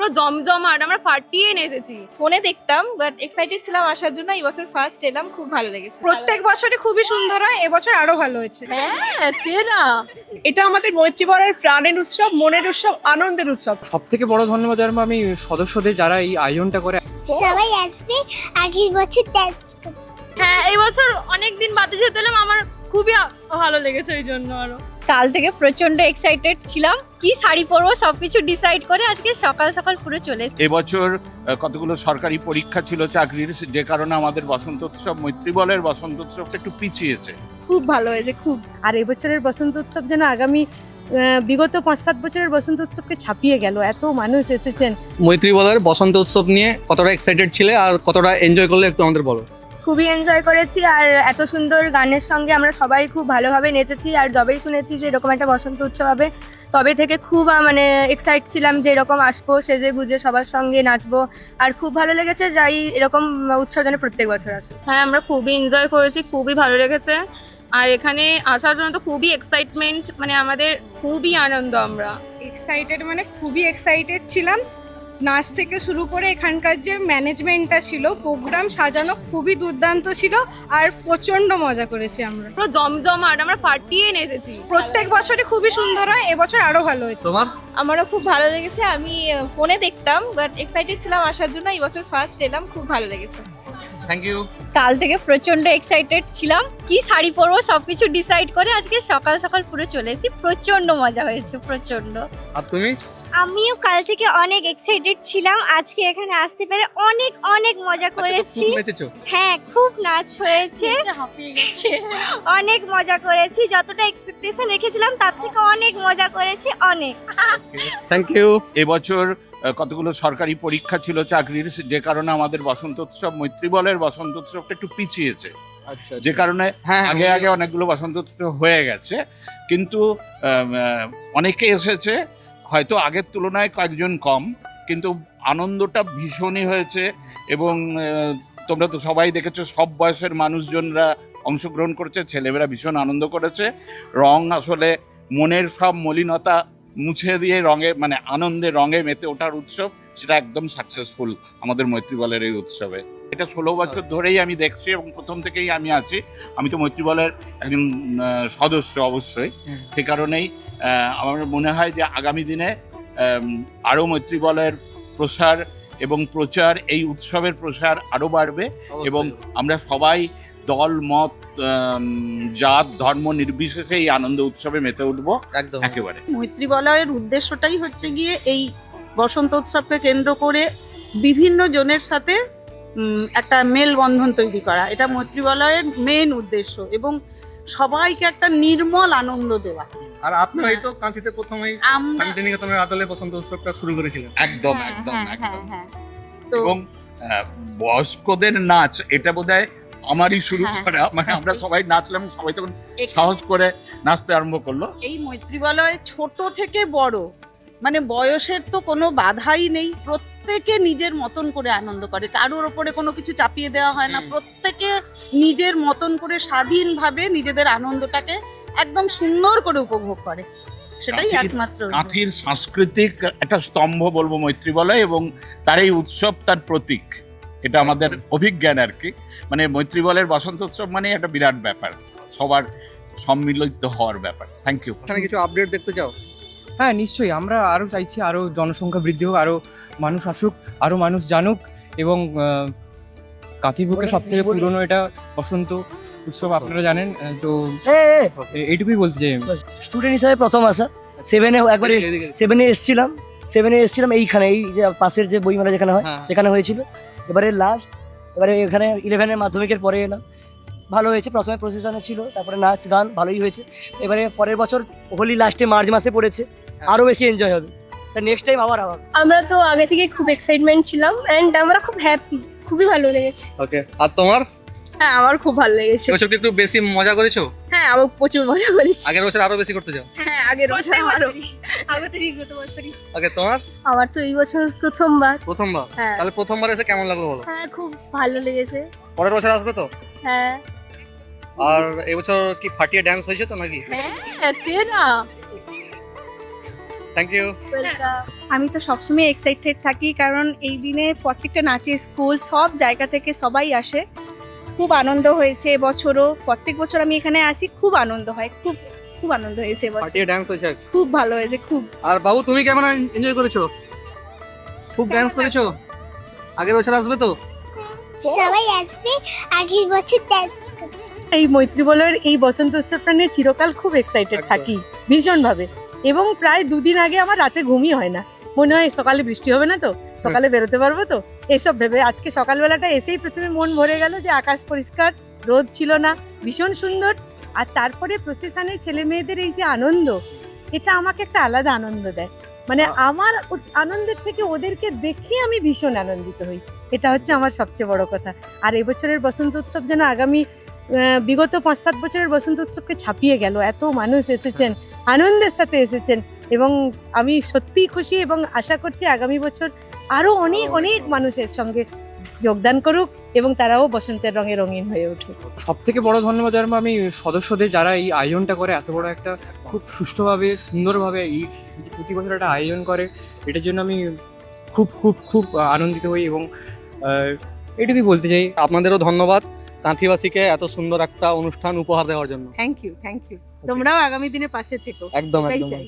পুরো জমজমাট, আমরা ফাটিয়ে এসেছি। ফোনে দেখতাম বাট এক্সাইটেড ছিলাম আসার জন্য। এই বছর ফার্স্ট এলাম, খুব ভালো লেগেছে। প্রত্যেক বছরই খুবই সুন্দর হয়, এবছর আরো ভালো হয়েছে। হ্যাঁ সেরা। এটা আমাদের মৈত্রীবলের প্রাণের উৎসব, মনের উৎসব, আনন্দের উৎসব। সব থেকে বড় ধন্যবাদ জানাবো আমি সদস্যদের যারা এই আয়োজনটা করে। সবাই আসবে, আগের বছর ডান্স করতে। হ্যাঁ এই বছর অনেক দিন বাদে যেতে এলাম, আমার খুবই ভালো লেগেছে এই জন্য। আরো কাল থেকে প্রচন্ড এক্সাইটেড ছিলাম, কি শাড়ি পরবো সবকিছু ডিসাইড করে আজকে সকাল সকাল পুরো চলে এসেছি। এবছর কতগুলো সরকারি পরীক্ষা ছিল চাকরির, যে কারণে আমাদের বসন্ত উৎসব, মৈত্রীবলের বসন্ত উৎসবটা একটু পিছিয়েছে। খুব ভালো হয়েছে খুব। আর এবছরের বসন্ত উৎসব যেন আগামী বিগত 5-7 বছরের বসন্ত উৎসবকে ছাপিয়ে গেল, এত মানুষ এসেছেন। মৈত্রীবলের বসন্ত উৎসব নিয়ে কতটা এক্সাইটেড ছিলে আর কতটা এনজয় করলে একটু আমাদের বলো। খুবই এনজয় করেছি, আর এত সুন্দর গানের সঙ্গে আমরা সবাই খুব ভালোভাবে নেচেছি। আর যবেই শুনেছি যে এরকম একটা বসন্ত উৎসব হবে, তবে থেকে খুব মানে এক্সাইট ছিলাম যে এরকম আসবো, সেজে গুজে সবার সঙ্গে নাচবো। আর খুব ভালো লেগেছে, যাই এরকম উৎসব যেন প্রত্যেক বছর আসে। হ্যাঁ আমরা খুবই এনজয় করেছি, খুবই ভালো লেগেছে। আর এখানে আসার জন্য তো খুবই এক্সাইটমেন্ট, মানে আমাদের খুবই আনন্দ। আমরা এক্সাইটেড মানে খুবই এক্সাইটেড ছিলাম। নাচ থেকে শুরু করে এখানকার যে ম্যানেজমেন্টটা ছিল, প্রোগ্রাম সাজানো খুবই দুর্দান্ত ছিল, আর প্রচন্ড মজা করেছি আমরা। পুরো জমজমাট, আমরা ফাটিয়ে এসেছি। প্রত্যেক বছরই খুবই সুন্দর হয়, এবছর আরো ভালো হয়েছে। তোমার? আমারও খুব ভালো লেগেছে। আমি ফোনে দেখতাম বাট এক্সাইটেড ছিলাম আসার জন্য। এই বছর ফার্স্ট এলাম, খুব ভালো লেগেছে। Thank you. কাল থেকে প্রচন্ড এক্সাইটেড ছিলাম, কি শাড়ি পরবো সবকিছু ডিসাইড করে আজকে সকাল সকাল পুরো চলে এসেছি। প্রচন্ড মজা হয়েছে, প্রচন্ড। আর তুমি? আমিও কাল থেকে অনেক এক্সাইটেড ছিলাম, আজকে এখানে আসতে পেরে অনেক অনেক মজা করেছি। খুব নেচেছো? হ্যাঁ, খুব নাচ হয়েছে, অনেক মজা করেছি। যতটা এক্সপেকটেশন রেখেছিলাম তার থেকে অনেক মজা করেছি, অনেক। Thank you. এবছর কতগুলো সরকারি পরীক্ষা ছিল চাকরির, যে কারণে আমাদের বসন্ত উৎসব, মৈত্রীবলের বসন্ত উৎসবটা একটু পিছিয়েছে। আচ্ছা, যে কারণে হ্যাঁ, আগে আগে অনেকগুলো বসন্ত উৎসব হয়ে গেছে, কিন্তু অনেকে এসেছে, হয়তো আগের তুলনায় কয়েকজন কম, কিন্তু আনন্দটা ভীষণই হয়েছে। এবং তোমরা তো সবাই দেখেছো, সব বয়সের মানুষজনরা অংশগ্রহণ করেছে, ছেলেমেয়েরা ভীষণ আনন্দ করেছে। রং আসলে মনের সব মলিনতা মুছে দিয়ে রঙে, মানে আনন্দে রঙে মেতে ওঠার উৎসব, সেটা একদম সাকসেসফুল আমাদের মৈত্রীবলের এই উৎসবে। এটা 16 বছর ধরেই আমি দেখছি এবং প্রথম থেকেই আমি আছি। আমি তো মৈত্রীবলের একজন সদস্য অবশ্যই, সে কারণেই আমার মনে হয় যে আগামী দিনে আরও মৈত্রীবলের প্রসার এবং প্রচার, এই উৎসবের প্রসার আরও বাড়বে। এবং আমরা সবাই দল মত জাত ধর্ম নির্বিশেষে এই আনন্দ উৎসবে মেতে উঠবো একদম একেবারে। মৈত্রীবলয়ের উদ্দেশ্যটাই হচ্ছে গিয়ে এই বসন্ত উৎসবকে কেন্দ্র করে বিভিন্ন জনের সাথে একটা মেলবন্ধন তৈরি করা, এটা মৈত্রীবলয়ের মেন উদ্দেশ্য, এবং সবাইকে একটা নির্মল আনন্দ দেওয়া। আর আপনারাই তো কান্তিতে প্রথমেই শান্তিনিকেতনের আদলে বসন্ত উৎসবটা শুরু করেছিলেন। একদম হ্যাঁ, একদম হ্যাঁ, একদম। হ্যাঁ, তো এবং বয়স্কদের নাচ, এটা বোধহয় আমারই শুরু হ্যাঁ, করা, মানে আমরা সবাই নাচলাম, সবাই তখন এখানে- সাহস করে নাচতে আরম্ভ করলো। এই মৈত্রীবলয়ে ছোট থেকে বড়, মানে বয়সের তো কোনো বাধাই নেই, প্রত্যেকে নিজের মতন করে আনন্দ করে, কারোর ওপরে কোনো কিছু চাপিয়ে দেওয়া হয় না। প্রত্যেকে নিজের মতন করে স্বাধীনভাবে নিজেদের আনন্দটাকে একদম সুন্দর করে উপভোগ করে, সেটাই কাঁথির- একমাত্র। কাঁথির সাংস্কৃতিক একটা স্তম্ভ বলবো মৈত্রীবলয়, এবং তার এই উৎসব তার প্রতীক। এটা আমাদের অভিজ্ঞান আর কি। মানে মৈত্রীবলের বসন্ত উৎসব মানে একটা বিরাট ব্যাপার, সবার সম্মিলিত হওয়ার ব্যাপার। Thank you. এখানে কিছু আপডেট দেখতে চাও? হ্যাঁ নিশ্চয়ই, আমরা আরও চাইছি আরও জনসংখ্যা বৃদ্ধি হোক, আরও মানুষ আসুক, আরও মানুষ জানুক। এবং কাঁথির বুকে সব থেকে পুরনো এটা বসন্ত উৎসব, আপনারা জানেন। তো এইটুকুই বলতে চাই আমি। স্টুডেন্ট হিসাবে প্রথম আসা, 7-এ একবারে 7-এ এসেছিলাম এইখানে, এই যে পাশের যে বইমেলা যেখানে হয় হ্যাঁ। সেখানে হয়েছিল। এবারে লাস্ট, এবারে এখানে 11-এর মাধ্যমিকের পরে এলাম, ভালো হয়েছে। প্রথমে প্রসেশনে ছিল, তারপরে নাচ গান ভালোই হয়েছে। এবারে পরের বছর হোলি লাস্টে মার্চ মাসে পড়েছে, আরও বেশি এনজয় হবে। তা নেক্সট টাইম আবার আমরা তো আগে থেকে খুব এক্সাইটমেন্ট ছিলাম এন্ড আমরা খুব হ্যাপি, খুবই ভালো লেগেছে। ওকে, আর তোমার? হ্যাঁ আমার খুব ভালো লেগেছে। এবছর কি একটু বেশি মজা করেছো? হ্যাঁ আমার প্রচুর মজা করেছি। আগের বছর আরো বেশি করতে চাও? হ্যাঁ আগের বছর আগে তো বিগত বছরই। ওকে, তোমার? আমার তো এই বছর প্রথমবার। প্রথমবার? হ্যাঁ। তাহলে প্রথমবার এসে কেমন লাগলো বলো? হ্যাঁ খুব ভালো লেগেছে। পরের বছর আসবে তো? হ্যাঁ আর এবছর কি ফাটিয়ে ড্যান্স হয়েছে তো নাকি? হ্যাঁ সেরা। Thank you. আমি তো সবসময় এক্সাইটেড থাকি, কারণ এই দিনে প্রত্যেকটা নাচের স্কুল সব জায়গা থেকে সবাই আসে। খুব আনন্দ হয়েছে এবছরও, প্রত্যেক বছর আমি এখানে আসি, খুব আনন্দ হয়, খুব খুব আনন্দ হয়েছে এবছর, পার্টিতে ডান্স হয়েছে খুব ভালো হয়েছে খুব। আর বাবু তুমি কেমন এনজয় করেছো? খুব ডান্স করেছো? আগের বছর আসবে তো? সবাই আসবে, আগের বছর ডান্স করবে। এই মৈত্রী বলয়ের এই বসন্ত উৎসবটা নিয়ে চিরকাল খুব এক্সাইটেড একদম। থাকি ভীষণভাবে, এবং প্রায় 2 দিন আগে আমার রাতে ঘুমই হয় না, মনে হয় সকালে বৃষ্টি হবে না তো, সকালে বেরোতে পারবো তো, এসব ভেবে আজকে সকালবেলাটা এসেই প্রথমে মন ভরে গেল যে আকাশ পরিষ্কার, রোদ ছিল না, ভীষণ সুন্দর। আর তারপরে প্রসেশনে ছেলে মেয়েদের এই যে আনন্দ, এটা আমাকে একটা আলাদা আনন্দ দেয়। মানে আমার আনন্দের থেকে ওদেরকে দেখে আমি ভীষণ আনন্দিত হই, এটা হচ্ছে আমার সবচেয়ে বড় কথা। আর এবছরের বসন্ত উৎসব যেন আগামী বিগত 5-7 বছরের বসন্ত উৎসবকে ছাপিয়ে গেল। এত মানুষ এসেছেন, আনন্দের সাথে এসেছেন, এবং আমি সত্যিই খুশি এবং আশা করছি আগামী বছর আরো অনেক অনেক মানুষের সঙ্গে যোগদান করুক এবং তারাও বসন্তের রঙে রঙিন হয়ে উঠুক। সব থেকে বড় ধন্যবাদ জানাবো আমি সদস্যদের, যারা এই আয়োজনটা করে, এত বড় একটা খুব সুষ্ঠুভাবে সুন্দরভাবে এই যে প্রতি বছর একটা আয়োজন করে, এটার জন্য আমি খুব খুব খুব আনন্দিত হই। এবং এটুকুই বলতে চাই, আপনাদেরও ধন্যবাদ কাঁথিবাসীকে এত সুন্দর একটা অনুষ্ঠান উপহার দেওয়ার জন্য। থ্যাংক ইউ, তোমরাও আগামী দিনে পাশে থেকো, একদম এটাই একদম। চাই।